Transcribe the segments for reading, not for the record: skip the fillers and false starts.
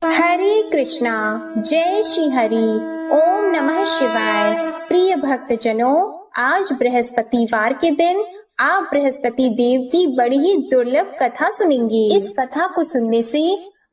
हरे कृष्णा। जय श्री हरि। ओम नमः शिवाय। प्रिय भक्तजनों, आज बृहस्पतिवार के दिन आप बृहस्पति देव की बड़ी ही दुर्लभ कथा सुनेंगे। इस कथा को सुनने से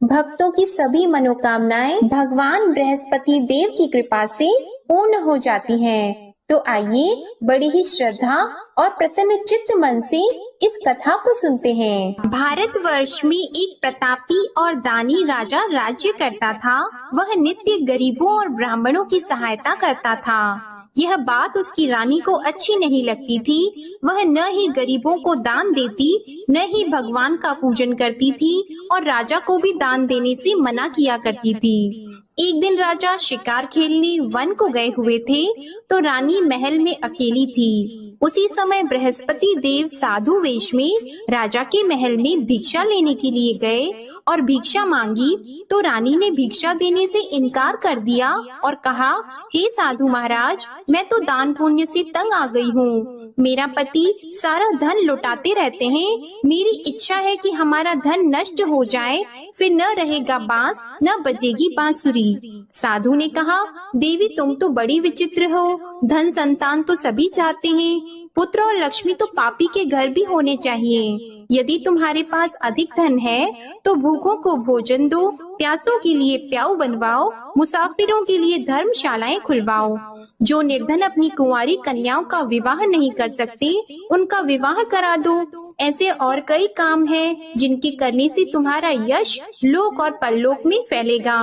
भक्तों की सभी मनोकामनाएं भगवान बृहस्पति देव की कृपा से पूर्ण हो जाती हैं। तो आइए बड़ी ही श्रद्धा और प्रसन्न चित्त मन से इस कथा को सुनते हैं। भारतवर्ष में एक प्रतापी और दानी राजा राज्य करता था। वह नित्य गरीबों और ब्राह्मणों की सहायता करता था। यह बात उसकी रानी को अच्छी नहीं लगती थी। वह न ही गरीबों को दान देती, न ही भगवान का पूजन करती थी और राजा को भी दान देने से मना किया करती थी। एक दिन राजा शिकार खेलने वन को गए हुए थे, तो रानी महल में अकेली थी। उसी समय बृहस्पति देव साधु वेश में राजा के महल में भिक्षा लेने के लिए गए और भिक्षा मांगी, तो रानी ने भिक्षा देने से इनकार कर दिया और कहा, हे साधु महाराज, मैं तो दान पुण्य से तंग आ गई हूँ। मेरा पति सारा धन लुटाते रहते हैं। मेरी इच्छा है कि हमारा धन नष्ट हो जाए, फिर न रहेगा बांस, न बजेगी बांसुरी। साधु ने कहा, देवी तुम तो बड़ी विचित्र हो। धन संतान तो सभी चाहते हैं, पुत्र और लक्ष्मी तो पापी के घर भी होने चाहिए। यदि तुम्हारे पास अधिक धन है तो भूखों को भोजन दो, प्यासों के लिए प्याऊ बनवाओ, मुसाफिरों के लिए धर्मशालाएं खुलवाओ। जो निर्धन अपनी कुंवारी कन्याओं का विवाह नहीं कर सकते, उनका विवाह करा दो। ऐसे और कई काम हैं जिनके करने से तुम्हारा यश लोक और परलोक में फैलेगा।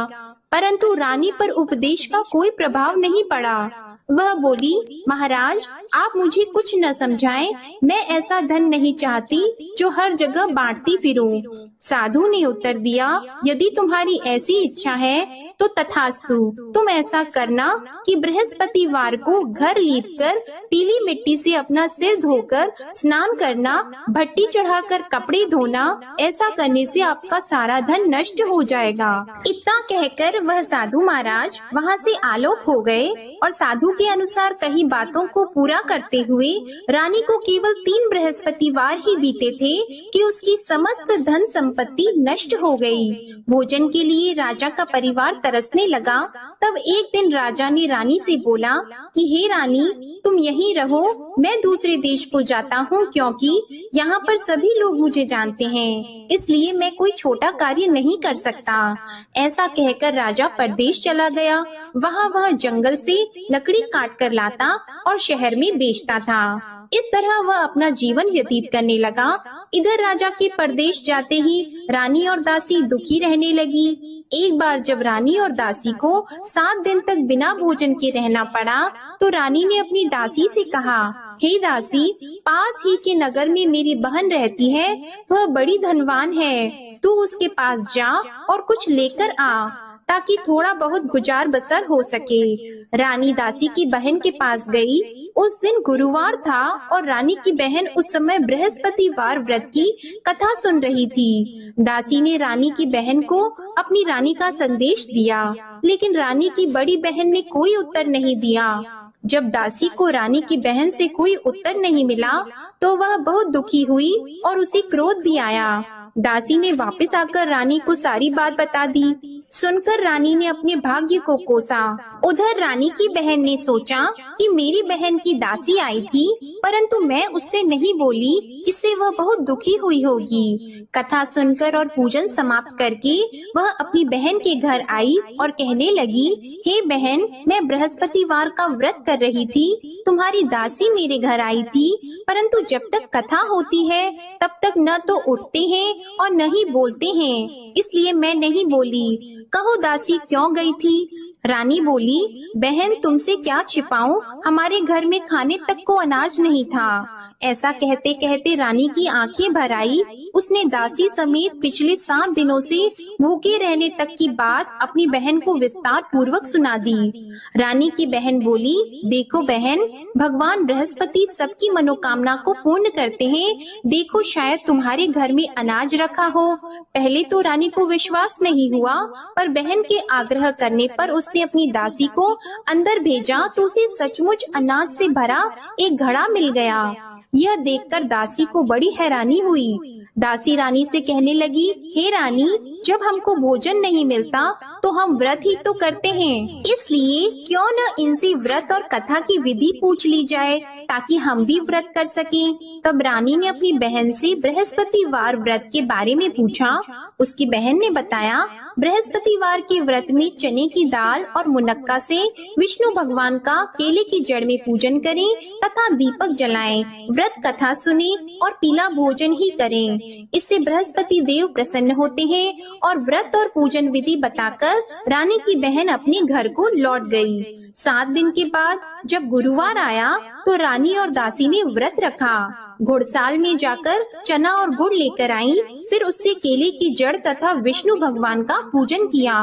परंतु रानी पर उपदेश का कोई प्रभाव नहीं पड़ा। वह बोली, महाराज आप मुझे कुछ न समझाएं। मैं ऐसा धन नहीं चाहती जो हर जगह बांटती फिरूं। साधु ने उत्तर दिया, यदि तुम्हारी ऐसी इच्छा है तो तथास्तु। तुम ऐसा करना कि बृहस्पतिवार को घर लीपकर पीली मिट्टी से अपना सिर धोकर स्नान करना, भट्टी चढ़ाकर कपड़े धोना। ऐसा करने से आपका सारा धन नष्ट हो जाएगा। इतना कहकर वह साधु महाराज वहाँ से आलोक हो गए और साधु के अनुसार कई बातों को पूरा करते हुए रानी को केवल 3 बृहस्पतिवार ही बीते थे कि उसकी समस्त धन संपत्ति नष्ट हो गई। भोजन के लिए राजा का परिवार तरसने लगा। तब एक दिन राजा ने रानी से बोला कि हे रानी, तुम यहीं रहो, मैं दूसरे देश को जाता हूँ, क्योंकि यहाँ पर सभी लोग मुझे जानते हैं, इसलिए मैं कोई छोटा कार्य नहीं कर सकता। ऐसा कहकर राजा परदेश चला गया। वहाँ वह जंगल से लकड़ी काट कर लाता और शहर में बेचता था। इस तरह वह अपना जीवन व्यतीत करने लगा। इधर राजा के परदेश जाते ही रानी और दासी दुखी रहने लगी। एक बार जब रानी और दासी को 7 दिन तक बिना भोजन के रहना पड़ा, तो रानी ने अपनी दासी से कहा, हे दासी, पास ही के नगर में मेरी बहन रहती है, वह बड़ी धनवान है। तू उसके पास जा और कुछ लेकर आ, ताकि थोड़ा बहुत गुजार बसर हो सके। रानी दासी की बहन के पास गई। उस दिन गुरुवार था और रानी की बहन उस समय बृहस्पतिवार व्रत की कथा सुन रही थी। दासी ने रानी की बहन को अपनी रानी का संदेश दिया, लेकिन रानी की बड़ी बहन ने कोई उत्तर नहीं दिया। जब दासी को रानी की बहन से कोई उत्तर नहीं मिला, तो वह बहुत दुखी हुई और उसे क्रोध भी आया। दासी ने वापस आकर रानी को सारी बात बता दी। सुनकर रानी ने अपने भाग्य को कोसा। उधर रानी की बहन ने सोचा कि मेरी बहन की दासी आई थी, परंतु मैं उससे नहीं बोली, इससे वह बहुत दुखी हुई होगी। कथा सुनकर और पूजन समाप्त करके वह अपनी बहन के घर आई और कहने लगी, हे बहन, मैं बृहस्पतिवार का व्रत कर रही थी, तुम्हारी दासी मेरे घर आई थी, परंतु जब तक कथा होती है तब तक न तो उठते हैं और न ही बोलते हैं, इसलिए मैं नहीं बोली। कहो दासी क्यों गई थी? रानी बोली, बहन तुमसे क्या छिपाऊं, हमारे घर में खाने तक को अनाज नहीं था। ऐसा कहते कहते रानी की आंखें भर आई। उसने दासी समेत पिछले 7 दिनों से भूखे रहने तक की बात अपनी बहन को विस्तार पूर्वक सुना दी। रानी की बहन बोली, देखो बहन, भगवान बृहस्पति सबकी मनोकामना को पूर्ण करते हैं। देखो शायद तुम्हारे घर में अनाज रखा हो। पहले तो रानी को विश्वास नहीं हुआ, पर बहन के आग्रह करने पर उसने अपनी दासी को अंदर भेजा तो उसे सचमुच अनाज से भरा एक घड़ा मिल गया। यह देखकर दासी को बड़ी हैरानी हुई। दासी रानी से कहने लगी, हे रानी, जब हमको भोजन नहीं मिलता तो हम व्रत ही तो करते हैं, इसलिए क्यों न इनसे व्रत और कथा की विधि पूछ ली जाए ताकि हम भी व्रत कर सकें। तब रानी ने अपनी बहन से बृहस्पतिवार व्रत के बारे में पूछा। उसकी बहन ने बताया, बृहस्पतिवार के व्रत में चने की दाल और मुनक्का से विष्णु भगवान का केले की जड़ में पूजन करें तथा दीपक जलाएं, व्रत कथा सुनें और पीला भोजन ही करें। इससे बृहस्पति देव प्रसन्न होते हैं। और व्रत और पूजन विधि बताकर रानी की बहन अपने घर को लौट गई। 7 दिन के बाद जब गुरुवार आया तो रानी और दासी ने व्रत रखा। घुड़साल में जाकर चना और गुड़ लेकर आई, फिर उससे केले की जड़ तथा विष्णु भगवान का पूजन किया।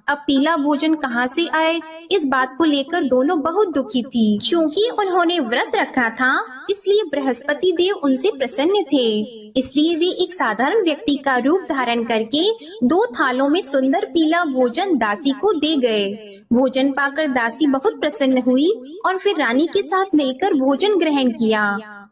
अब पीला भोजन कहाँ से आए, इस बात को लेकर दोनों बहुत दुखी थी। क्योंकि उन्होंने व्रत रखा था, इसलिए बृहस्पति देव उनसे प्रसन्न थे। इसलिए वे एक साधारण व्यक्ति का रूप धारण करके 2 थालों में सुंदर पीला भोजन दासी को दे गए। भोजन पाकर दासी बहुत प्रसन्न हुई और फिर रानी के साथ मिलकर भोजन ग्रहण किया।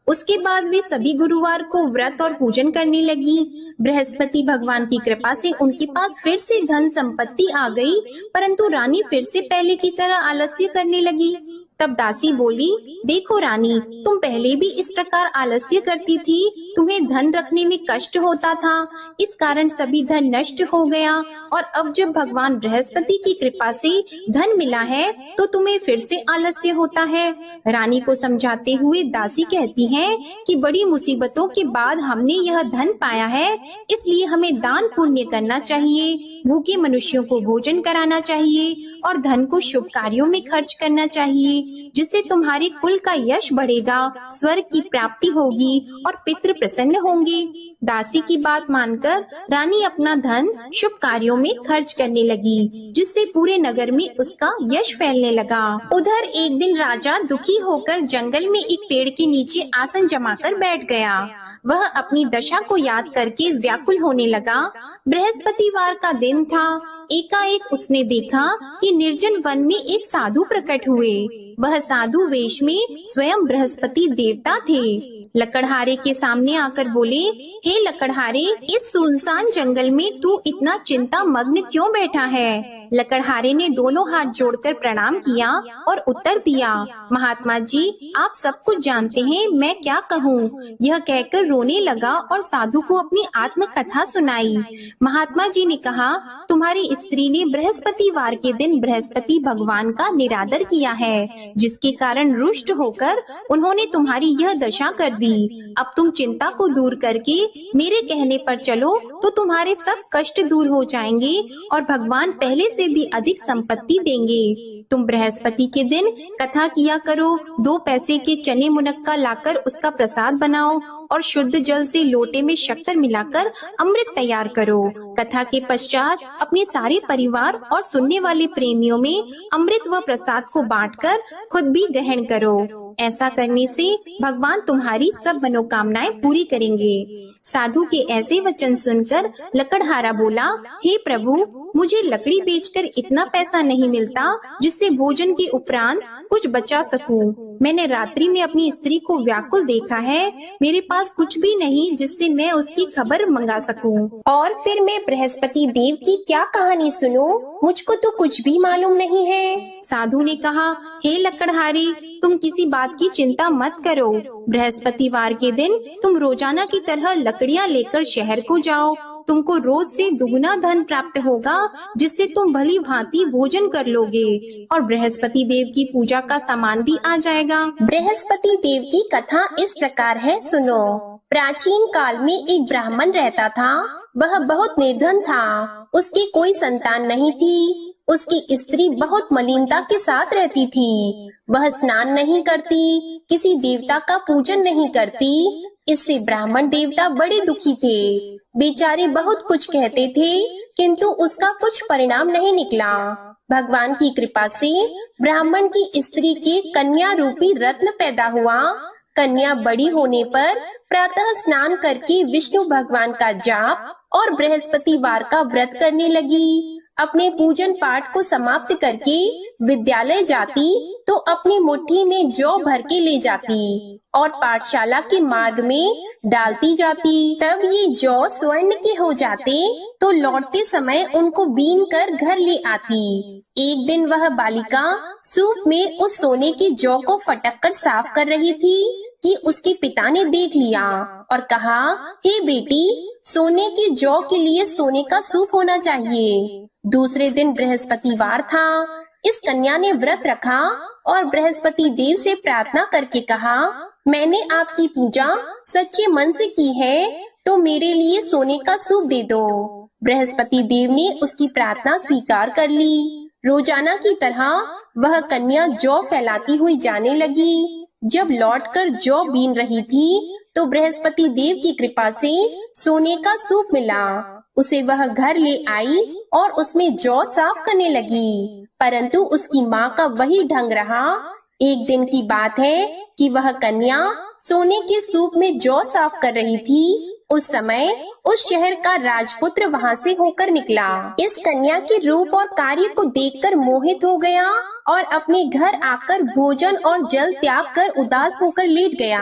उसके बाद वे सभी गुरुवार को व्रत और पूजन करने लगी। बृहस्पति भगवान की कृपा से उनके पास फिर से धन संपत्ति आ गई, परंतु रानी फिर से पहले की तरह आलस्य करने लगी। तब दासी बोली, देखो रानी, तुम पहले भी इस प्रकार आलस्य करती थी, तुम्हें धन रखने में कष्ट होता था, इस कारण सभी धन नष्ट हो गया, और अब जब भगवान बृहस्पति की कृपा से धन मिला है तो तुम्हें फिर से आलस्य होता है। रानी को समझाते हुए दासी कहती है कि बड़ी मुसीबतों के बाद हमने यह धन पाया है, इसलिए हमें दान पुण्य करना चाहिए, भूखे मनुष्यों को भोजन कराना चाहिए और धन को शुभ कार्यों में खर्च करना चाहिए, जिससे तुम्हारे कुल का यश बढ़ेगा, स्वर्ग की प्राप्ति होगी और पितृ प्रसन्न होंगे। दासी की बात मानकर रानी अपना धन शुभ कार्यों में खर्च करने लगी, जिससे पूरे नगर में उसका यश फैलने लगा। उधर एक दिन राजा दुखी होकर जंगल में एक पेड़ के नीचे आसन जमाकर बैठ गया। वह अपनी दशा को याद करके व्याकुल होने लगा। बृहस्पतिवार का दिन था। एकाएक उसने देखा कि निर्जन वन में एक साधु प्रकट हुए। वह साधु वेश में स्वयं बृहस्पति देवता थे। लकड़हारे के सामने आकर बोले, हे लकड़हारे, इस सुनसान जंगल में तू इतना चिंता मग्न क्यों बैठा है? लकड़हारे ने दोनों हाथ जोड़कर प्रणाम किया और उत्तर दिया, महात्मा जी, आप सब कुछ जानते हैं, मैं क्या कहूँ। यह कहकर रोने लगा और साधु को अपनी आत्म कथा सुनाई। महात्मा जी ने कहा, तुम्हारी स्त्री ने बृहस्पतिवार के दिन बृहस्पति भगवान का निरादर किया है, जिसके कारण रुष्ट होकर उन्होंने तुम्हारी यह दशा कर दी। अब तुम चिंता को दूर करके मेरे कहने पर चलो तो तुम्हारे सब कष्ट दूर हो जाएंगे और भगवान पहले से भी अधिक संपत्ति देंगे। तुम बृहस्पति के दिन कथा किया करो, 2 पैसे के चने मुनक्का लाकर उसका प्रसाद बनाओ और शुद्ध जल से लोटे में शक्कर मिलाकर अमृत तैयार करो। कथा के पश्चात अपने सारे परिवार और सुनने वाले प्रेमियों में अमृत व प्रसाद को बांटकर खुद भी ग्रहण करो। ऐसा करने से भगवान तुम्हारी सब मनोकामनाएं पूरी करेंगे। साधु के ऐसे वचन सुनकर लकड़हारा बोला, हे प्रभु, मुझे लकड़ी बेचकर इतना पैसा नहीं मिलता जिससे भोजन के उपरांत कुछ बचा सकूं। मैंने रात्रि में अपनी स्त्री को व्याकुल देखा है, मेरे पास कुछ भी नहीं जिससे मैं उसकी खबर मंगा सकूं। और फिर मैं बृहस्पति देव की क्या कहानी सुनूं? मुझको तो कुछ भी मालूम नहीं है। साधु ने कहा, हे लकड़हारी, तुम किसी बात की चिंता मत करो। बृहस्पतिवार के दिन तुम रोजाना की तरह लकड़ियाँ लेकर शहर को जाओ। तुमको रोज से दुगना धन प्राप्त होगा, जिससे तुम भली भांति भोजन कर लोगे और बृहस्पति देव की पूजा का सामान भी आ जाएगा। बृहस्पति देव की कथा इस प्रकार है, सुनो। प्राचीन काल में एक ब्राह्मण रहता था। वह बहुत निर्धन था। उसकी कोई संतान नहीं थी। उसकी स्त्री बहुत मलिनता के साथ रहती थी। वह स्नान नहीं करती, किसी देवता का पूजन नहीं करती। इससे ब्राह्मण देवता बड़े दुखी थे। बेचारे बहुत कुछ कहते थे, किंतु उसका कुछ परिणाम नहीं निकला। भगवान की कृपा से ब्राह्मण की स्त्री के कन्या रूपी रत्न पैदा हुआ। कन्या बड़ी होने पर प्रातः स्नान करके विष्णु भगवान का जाप और बृहस्पतिवार का व्रत करने लगी। अपने पूजन पाठ को समाप्त करके विद्यालय जाती तो अपनी मुट्ठी में जौ भर के ले जाती और पाठशाला के मार्ग में डालती जाती। तब ये जौ स्वर्ण के हो जाते तो लौटते समय उनको बीन कर घर ले आती। एक दिन वह बालिका सूप में उस सोने के जौ को फटक कर साफ कर रही थी कि उसके पिता ने देख लिया और कहा, हे बेटी, सोने के जौ के लिए सोने का सूप होना चाहिए। दूसरे दिन बृहस्पतिवार था। इस कन्या ने व्रत रखा और बृहस्पति देव से प्रार्थना करके कहा, मैंने आपकी पूजा सच्चे मन से की है तो मेरे लिए सोने का सूप दे दो। बृहस्पति देव ने उसकी प्रार्थना स्वीकार कर ली। रोजाना की तरह वह कन्या जौ फैलाती हुई जाने लगी। जब लौटकर जौ बीन रही थी तो बृहस्पति देव की कृपा से सोने का सूप मिला। उसे वह घर ले आई और उसमें जौ साफ करने लगी, परंतु उसकी माँ का वही ढंग रहा। एक दिन की बात है कि वह कन्या सोने के सूप में जौ साफ कर रही थी। उस समय उस शहर का राजपुत्र वहां से होकर निकला। इस कन्या के रूप और कार्य को देखकर मोहित हो गया और अपने घर आकर भोजन और जल त्याग कर उदास होकर लेट गया।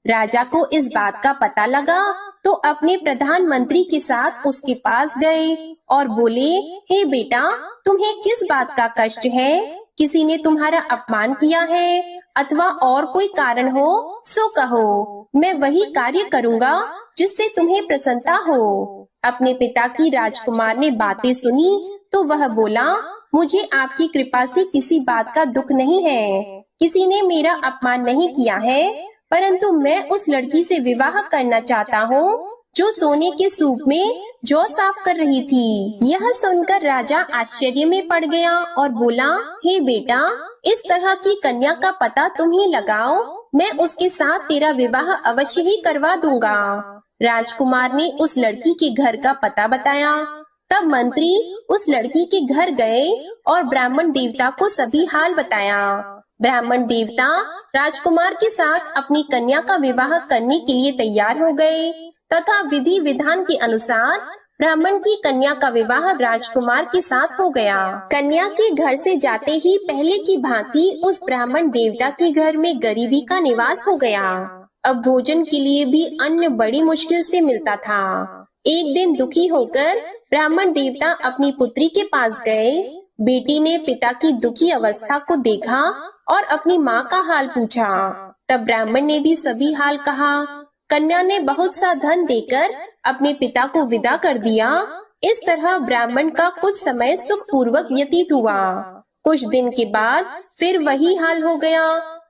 राजा को इस बात का पता लगा तो अपने प्रधानमंत्री के साथ उसके पास गए और बोले, हे बेटा, तुम्हें किस बात का कष्ट है? किसी ने तुम्हारा अपमान किया है अथवा और कोई कारण हो सो कहो, मैं वही कार्य करूँगा जिससे तुम्हें प्रसन्नता हो। अपने पिता की राजकुमार ने बातें सुनी तो वह बोला, मुझे आपकी कृपा से किसी बात का दुख नहीं है। किसी ने मेरा अपमान नहीं किया है, परंतु मैं उस लड़की से विवाह करना चाहता हूँ जो सोने के सूप में जौ साफ कर रही थी। यह सुनकर राजा आश्चर्य में पड़ गया और बोला, हे बेटा, इस तरह की कन्या का पता तुम ही लगाओ, मैं उसके साथ तेरा विवाह अवश्य ही करवा दूंगा। राजकुमार ने उस लड़की के घर का पता बताया। तब मंत्री उस लड़की के घर गए और ब्राह्मण देवता को सभी हाल बताया। ब्राह्मण देवता राजकुमार के साथ अपनी कन्या का विवाह करने के लिए तैयार हो गए तथा विधि विधान के अनुसार ब्राह्मण की कन्या का विवाह राजकुमार के साथ हो गया। कन्या के घर से जाते ही पहले की भांति उस ब्राह्मण देवता के घर में गरीबी का निवास हो गया। अब भोजन के लिए भी अन्न बड़ी मुश्किल से मिलता था। एक दिन दुखी होकर ब्राह्मण देवता अपनी पुत्री के पास गए। बेटी ने पिता की दुखी अवस्था को देखा और अपनी माँ का हाल पूछा। तब ब्राह्मण ने भी सभी हाल कहा। कन्या ने बहुत सा धन देकर अपने पिता को विदा कर दिया। इस तरह ब्राह्मण का कुछ समय सुख पूर्वक व्यतीत हुआ। कुछ दिन के बाद फिर वही हाल हो गया।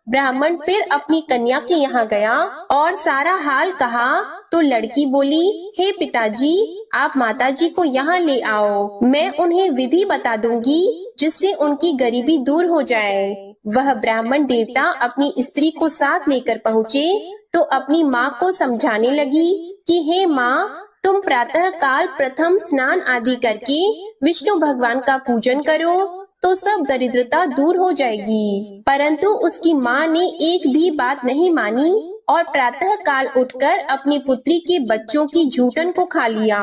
ब्राह्मण फिर अपनी कन्या के यहाँ गया और सारा हाल कहा तो लड़की बोली, हे पिताजी, आप माताजी को यहाँ ले आओ, मैं उन्हें विधि बता दूंगी जिससे उनकी गरीबी दूर हो जाए। वह ब्राह्मण देवता अपनी स्त्री को साथ लेकर पहुँचे तो अपनी माँ को समझाने लगी कि हे माँ, तुम प्रातः काल प्रथम स्नान आदि करके विष्णु भगवान का पूजन करो तो सब दरिद्रता दूर हो जाएगी। परंतु उसकी माँ ने एक भी बात नहीं मानी और प्रातः काल उठकर अपनी पुत्री के बच्चों की जूठन को खा लिया।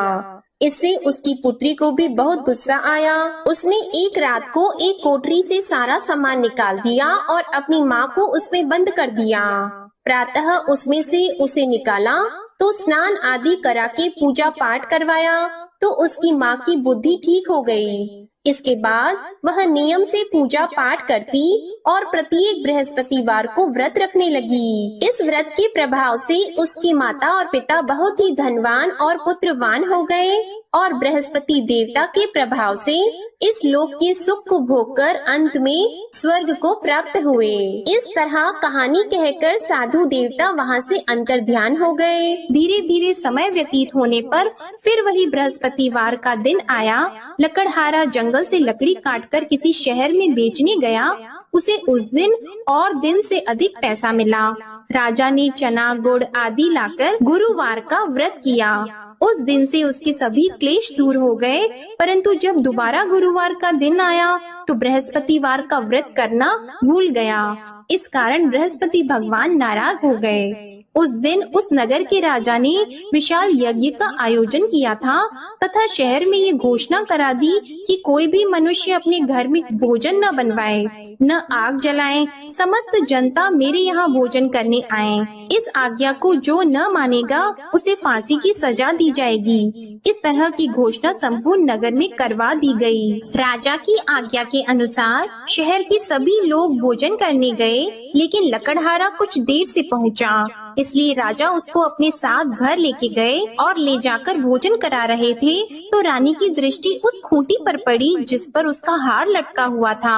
इससे उसकी पुत्री को भी बहुत गुस्सा आया। उसने एक रात को एक कोठरी से सारा सामान निकाल दिया और अपनी माँ को उसमें बंद कर दिया। प्रातः उसमें से उसे निकाला तो स्नान आदि करा के पूजा पाठ करवाया तो उसकी माँ की बुद्धि ठीक हो गई। इसके बाद वह नियम से पूजा पाठ करती और प्रत्येक बृहस्पतिवार को व्रत रखने लगी। इस व्रत के प्रभाव से उसकी माता और पिता बहुत ही धनवान और पुत्रवान हो गए और बृहस्पति देवता के प्रभाव से इस लोक के सुख को भोगकर अंत में स्वर्ग को प्राप्त हुए। इस तरह कहानी कहकर साधु देवता वहाँ से अंतर्ध्यान हो गए। धीरे धीरे समय व्यतीत होने पर फिर वही बृहस्पतिवार का दिन आया। लकड़हारा जंगल से लकड़ी काटकर किसी शहर में बेचने गया। उसे उस दिन और दिन से अधिक पैसा मिला। राजा ने चना गुड़ आदि लाकर गुरुवार का व्रत किया। उस दिन से उसके सभी क्लेश दूर हो गए। परंतु जब दोबारा गुरुवार का दिन आया तो बृहस्पतिवार का व्रत करना भूल गया। इस कारण बृहस्पति भगवान नाराज हो गए। उस दिन उस नगर के राजा ने विशाल यज्ञ का आयोजन किया था तथा शहर में ये घोषणा करा दी कि कोई भी मनुष्य अपने घर में भोजन न बनवाए, न आग जलाए। समस्त जनता मेरे यहाँ भोजन करने आए। इस आज्ञा को जो न मानेगा उसे फांसी की सजा दी जाएगी। इस तरह की घोषणा संपूर्ण नगर में करवा दी गई। राजा की आज्ञा के अनुसार शहर के सभी लोग भोजन करने गए, लेकिन लकड़हारा कुछ देर से पहुंचा, इसलिए राजा उसको अपने साथ घर लेके गए और ले जाकर भोजन करा रहे थे तो रानी की दृष्टि उस खूंटी पर पड़ी जिस पर उसका हार लटका हुआ था।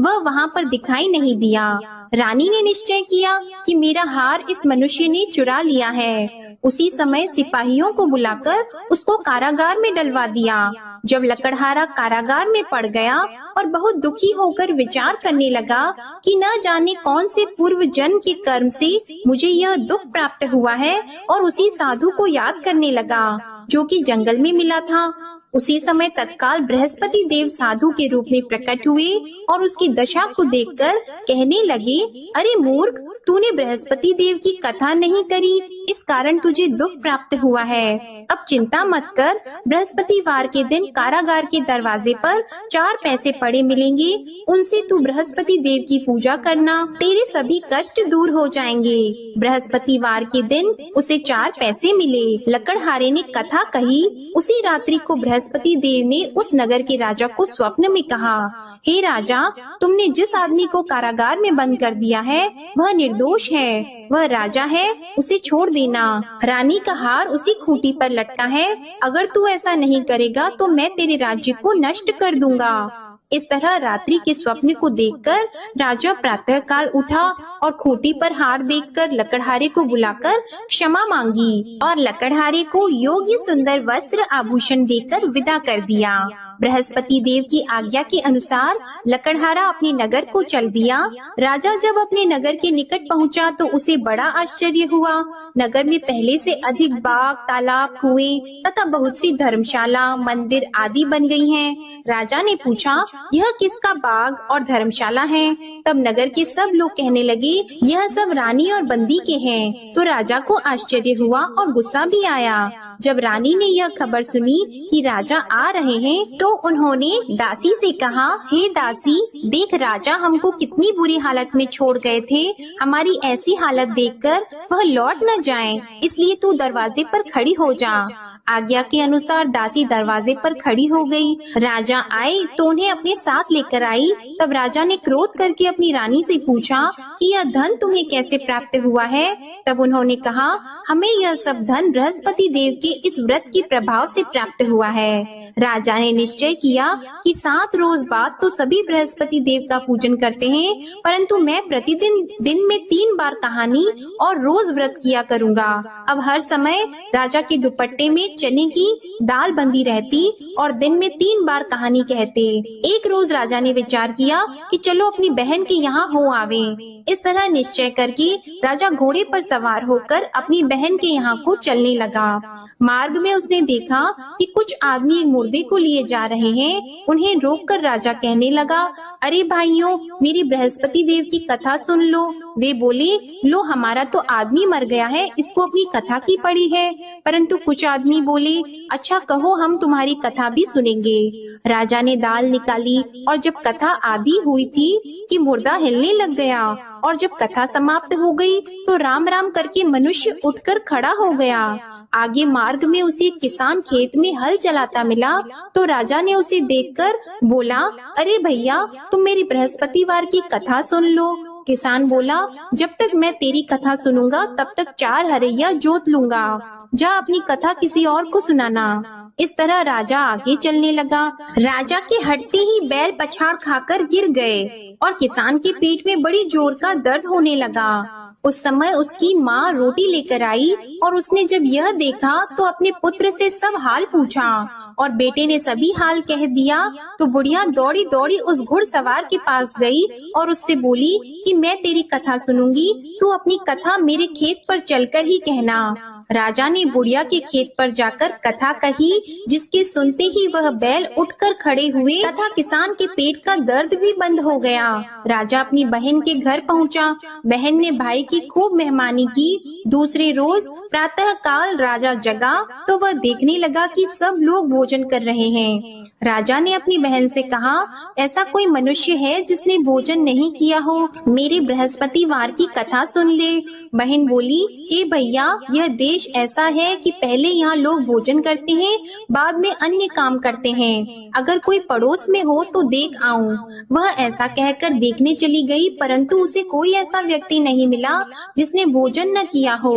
वह वहाँ पर दिखाई नहीं दिया। रानी ने निश्चय किया कि मेरा हार इस मनुष्य ने चुरा लिया है। उसी समय सिपाहियों को बुलाकर उसको कारागार में डलवा दिया। जब लकड़हारा कारागार में पड़ गया और बहुत दुखी होकर विचार करने लगा कि न जाने कौन से पूर्व जन्म के कर्म से मुझे यह दुख प्राप्त हुआ है, और उसी साधु को याद करने लगा जो कि जंगल में मिला था। उसी समय तत्काल बृहस्पति देव साधु के रूप में प्रकट हुए और उसकी दशा को देखकर कहने लगे, अरे मूर्ख, तूने बृहस्पति देव की कथा नहीं करी, इस कारण तुझे दुख प्राप्त हुआ है। अब चिंता मत कर, बृहस्पतिवार के दिन कारागार के दरवाजे पर 4 पैसे पड़े मिलेंगे, उनसे तू बृहस्पति देव की पूजा करना, तेरे सभी कष्ट दूर हो जाएंगे। बृहस्पतिवार के दिन उसे 4 पैसे मिले। लकड़हारे ने कथा कही। उसी रात्रि को बृहस्पति देव ने उस नगर के राजा को स्वप्न में कहा, हे राजा, तुमने जिस आदमी को कारागार में बंद कर दिया है वह निर्दोष है, वह राजा है, उसे छोड़ देना। रानी का हार उसी खूंटी पर लटका है, अगर तू ऐसा नहीं करेगा तो मैं तेरे राज्य को नष्ट कर दूंगा। इस तरह रात्रि के स्वप्न को देखकर राजा प्रातः काल उठा और खूंटी पर हार देखकर लकड़हारे को बुलाकर क्षमा मांगी और लकड़हारे को योग्य सुंदर वस्त्र आभूषण देकर विदा कर दिया। बृहस्पति देव की आज्ञा के अनुसार लकड़हारा अपने नगर को चल दिया। राजा जब अपने नगर के निकट पहुंचा तो उसे बड़ा आश्चर्य हुआ। नगर में पहले से अधिक बाग, तालाब, कुएं तथा बहुत सी धर्मशाला, मंदिर आदि बन गई हैं। राजा ने पूछा, यह किसका बाग और धर्मशाला है? तब नगर के सब लोग कहने लगे, यह सब रानी और बंदी के हैं। तो राजा को आश्चर्य हुआ और गुस्सा भी आया। जब रानी ने यह खबर सुनी कि राजा आ रहे हैं तो उन्होंने दासी से कहा, हे दासी, देख राजा हमको कितनी बुरी हालत में छोड़ गए थे। हमारी ऐसी हालत देखकर वह लौट न जाएं, इसलिए तू दरवाजे पर खड़ी हो जा। आज्ञा के अनुसार दासी दरवाजे पर खड़ी हो गई। राजा आए तो उन्हें अपने साथ लेकर आई। तब राजा ने क्रोध करके अपनी रानी से पूछा कि यह धन तुम्हें कैसे प्राप्त हुआ है? तब उन्होंने कहा, हमें यह सब धन बृहस्पति देव के इस व्रत के प्रभाव से प्राप्त हुआ है। राजा ने निश्चय किया कि 7 रोज बाद तो सभी बृहस्पति देव का पूजन करते हैं, परंतु मैं प्रतिदिन दिन में 3 बार कहानी और रोज व्रत किया करूँगा। अब हर समय राजा के दुपट्टे में चने की दाल बंदी रहती और दिन में 3 बार कहानी कहते। एक रोज राजा ने विचार किया कि चलो अपनी बहन के यहाँ हो आवे। इस तरह निश्चय करके राजा घोड़े पर सवार होकर अपनी बहन के यहाँ को चलने लगा। मार्ग में उसने देखा कि कुछ आदमी एक मुर्दे को लिए जा रहे हैं। उन्हें रोककर राजा कहने लगा, अरे भाइयों, मेरी बृहस्पति देव की कथा सुन लो। वे बोले, लो हमारा तो आदमी मर गया है, इसको अपनी कथा की पड़ी है। परंतु कुछ आदमी बोले, अच्छा कहो, हम तुम्हारी कथा भी सुनेंगे। राजा ने दाल निकाली और जब कथा आधी हुई थी कि मुर्दा हिलने लग गया, और जब कथा समाप्त हो गई तो राम राम करके मनुष्य उठकर खड़ा हो गया। आगे मार्ग में उसे एक किसान खेत में हल चलाता मिला तो राजा ने उसे देखकर बोला, अरे भैया, तुम मेरी बृहस्पतिवार की कथा सुन लो। किसान बोला, जब तक मैं तेरी कथा सुनूंगा तब तक 4 हरैया जोत लूंगा। जा अपनी कथा किसी और को सुनाना। इस तरह राजा आगे चलने लगा। राजा के हटते ही बैल पछाड़ खाकर गिर गए और किसान के पेट में बड़ी जोर का दर्द होने लगा। उस समय उसकी माँ रोटी लेकर आई और उसने जब यह देखा तो अपने पुत्र से सब हाल पूछा और बेटे ने सभी हाल कह दिया। तो बुढ़िया दौड़ी दौड़ी उस घुड़सवार के पास गई और उससे बोली कि मैं तेरी कथा सुनूंगी, तू अपनी कथा मेरे खेत पर चलकर ही कहना। राजा ने बुढ़िया के खेत पर जाकर कथा कही, जिसके सुनते ही वह बैल उठकर खड़े हुए तथा किसान के पेट का दर्द भी बंद हो गया। राजा अपनी बहन के घर पहुंचा। बहन ने भाई की खूब मेहमानी की। दूसरे रोज प्रातः काल राजा जगा तो वह देखने लगा कि सब लोग भोजन कर रहे हैं। राजा ने अपनी बहन से कहा, ऐसा कोई मनुष्य है जिसने भोजन नहीं किया हो? मेरे बृहस्पतिवार की कथा सुन ले। बहन बोली, हे भैया, यह देश ऐसा है कि पहले यहाँ लोग भोजन करते हैं, बाद में अन्य काम करते हैं। अगर कोई पड़ोस में हो तो देख आऊं। वह ऐसा कहकर देखने चली गई, परंतु उसे कोई ऐसा व्यक्ति नहीं मिला जिसने भोजन न किया हो।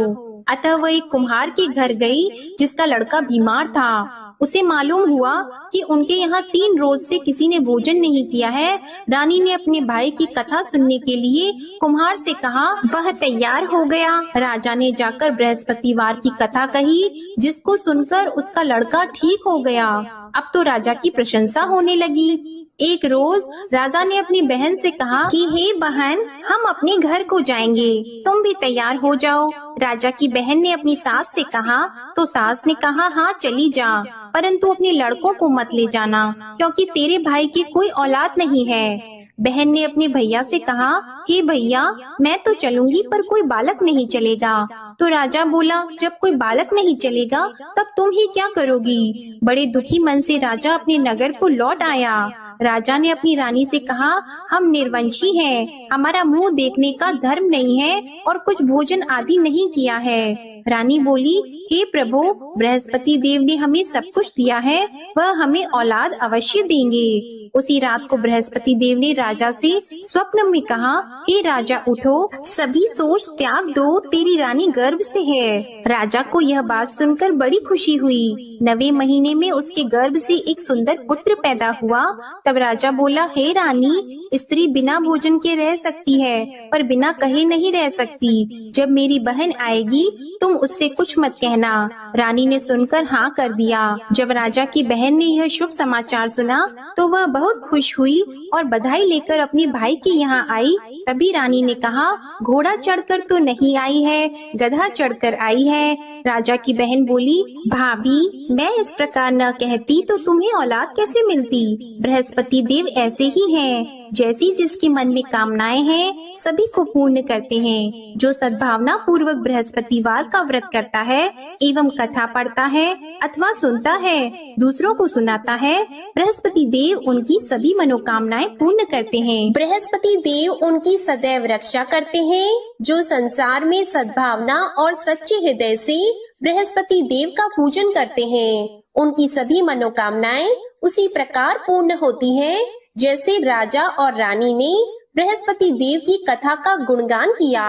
अतः वह एक कुम्हार के घर गई, जिसका लड़का बीमार था। उसे मालूम हुआ कि उनके यहाँ 3 रोज से किसी ने भोजन नहीं किया है। रानी ने अपने भाई की कथा सुनने के लिए कुम्हार से कहा। वह तैयार हो गया। राजा ने जाकर बृहस्पतिवार की कथा कही, जिसको सुनकर उसका लड़का ठीक हो गया। अब तो राजा की प्रशंसा होने लगी। एक रोज राजा ने अपनी बहन से कहा कि हे बहन, हम अपने घर को जाएंगे, तुम भी तैयार हो जाओ। राजा की बहन ने अपनी सास से कहा, तो सास ने कहा, हाँ चली जा, परंतु अपने लड़कों को मत ले जाना, क्योंकि तेरे भाई की कोई औलाद नहीं है। बहन ने अपने भैया से कहा, हे भैया, मैं तो चलूंगी पर कोई बालक नहीं चलेगा। तो राजा बोला, जब कोई बालक नहीं चलेगा तब तुम ही क्या करोगी? बड़े दुखी मन से राजा अपने नगर को लौट आया। राजा ने अपनी रानी से कहा, हम निर्वंशी हैं, हमारा मुंह देखने का धर्म नहीं है और कुछ भोजन आदि नहीं किया है। रानी बोली, हे प्रभु, बृहस्पति देव ने हमें सब कुछ दिया है, वह हमें औलाद अवश्य देंगे। उसी रात को बृहस्पति देव ने राजा से स्वप्न में कहा, हे राजा उठो, सभी सोच त्याग दो, तेरी रानी गर्भ से है। राजा को यह बात सुनकर बड़ी खुशी हुई। 9वें महीने में उसके गर्भ से एक सुंदर पुत्र पैदा हुआ। तब राजा बोला, हे रानी, स्त्री बिना भोजन के रह सकती है, पर बिना कहे नहीं रह सकती। जब मेरी बहन आएगी तुम उससे कुछ मत कहना। रानी ने सुनकर हाँ कर दिया। जब राजा की बहन ने यह शुभ समाचार सुना तो वह बहुत खुश हुई और बधाई लेकर अपने भाई के यहाँ आई। तभी रानी ने कहा, घोड़ा चढ़कर तो नहीं आई है, गधा चढ़कर आई है। राजा की बहन बोली, भाभी, मैं इस प्रकार न कहती तो तुम्हें औलाद कैसे मिलती? बृहस्पति देव ऐसे ही हैं, जैसी जिसके मन में कामनाएं हैं सभी को पूर्ण करते हैं। जो सद्भावना पूर्वक बृहस्पतिवार का व्रत करता है एवं कथा पढ़ता है अथवा सुनता है, दूसरों को सुनाता है, बृहस्पति देव उनकी सभी मनोकामनाएं पूर्ण करते हैं। बृहस्पति देव उनकी सदैव रक्षा करते हैं। जो संसार में सद्भावना और सच्चे हृदय से बृहस्पति देव का पूजन करते हैं, उनकी सभी मनोकामनाएं उसी प्रकार पूर्ण होती हैं, जैसे राजा और रानी ने बृहस्पति देव की कथा का गुणगान किया।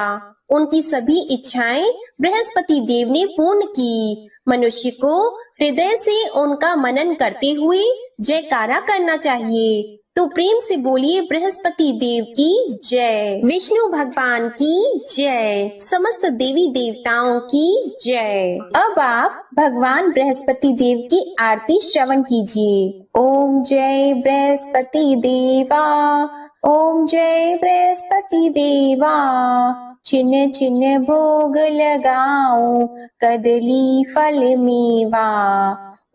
उनकी सभी इच्छाएं बृहस्पति देव ने पूर्ण की। मनुष्य को हृदय से उनका मनन करते हुए जयकारा करना चाहिए। तो प्रेम से बोलिए, बृहस्पति देव की जय, विष्णु भगवान की जय, समस्त देवी देवताओं की जय। अब आप भगवान बृहस्पति देव की आरती श्रवण कीजिए। ओम जय बृहस्पति देवा, ओम जय बृहस्पति देवा, छिन्न छिन्न भोग लगाऊं कदली फल मेवा।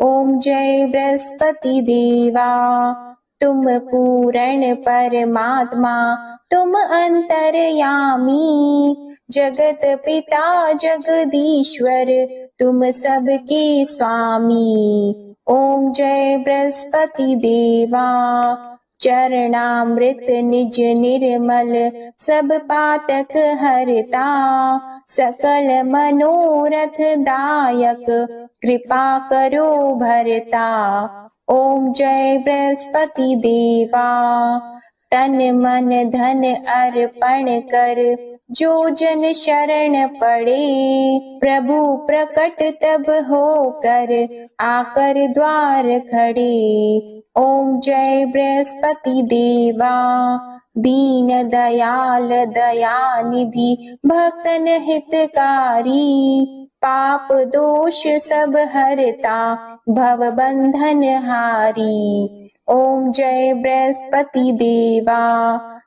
ओम जय बृहस्पति देवा, तुम पूर्ण परमात्मा, तुम अंतर्यामी, जगत पिता जगदीश्वर, तुम सबके स्वामी। ओम जय बृहस्पति देवा, चरणामृत निज निर्मल, सब पातक हरता, सकल मनोरथ दायक, कृपा करो भरता। ओम जय बृहस्पति देवा, तन मन धन अर्पण कर, जो जन शरण पड़े, प्रभु प्रकट तब होकर, आकर द्वार खड़े। ओम जय बृहस्पति देवा, दीन दयाल दयानिधि, भक्तन हितकारी, पाप दोष सब हरता, भव बंधन हारी। ओम जय बृहस्पति देवा,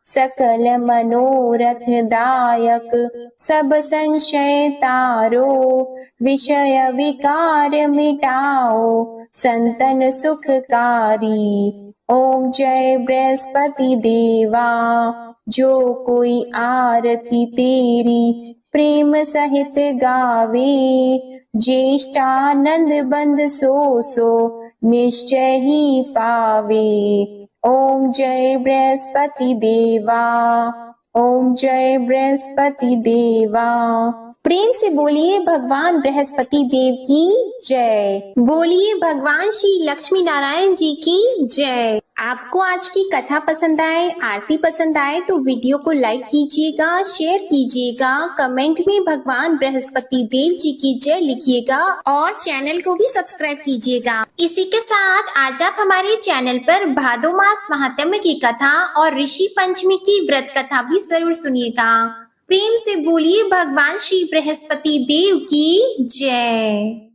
सकल मनोरथ दायक सब संशय तारो, विषय विकार मिटाओ संतन सुखकारी। ओम जय बृहस्पति देवा, जो कोई आरती तेरी प्रेम सहित गावे, ज्येष्ठानंद बंद सो निश्चय ही पावे। ओम जय बृहस्पति देवा, ओम जय बृहस्पति देवा। प्रेम से बोलिए भगवान बृहस्पति देव की जय। बोलिए भगवान श्री लक्ष्मी नारायण जी की जय। आपको आज की कथा पसंद आए, आरती पसंद आए तो वीडियो को लाइक कीजिएगा, शेयर कीजिएगा, कमेंट में भगवान बृहस्पति देव जी की जय लिखिएगा और चैनल को भी सब्सक्राइब कीजिएगा। इसी के साथ आज आप हमारे चैनल पर भादो मास महात्म्य की कथा और ऋषि पंचमी की व्रत कथा भी जरूर सुनिएगा। प्रेम से बोलिए भगवान श्री बृहस्पति देव की जय।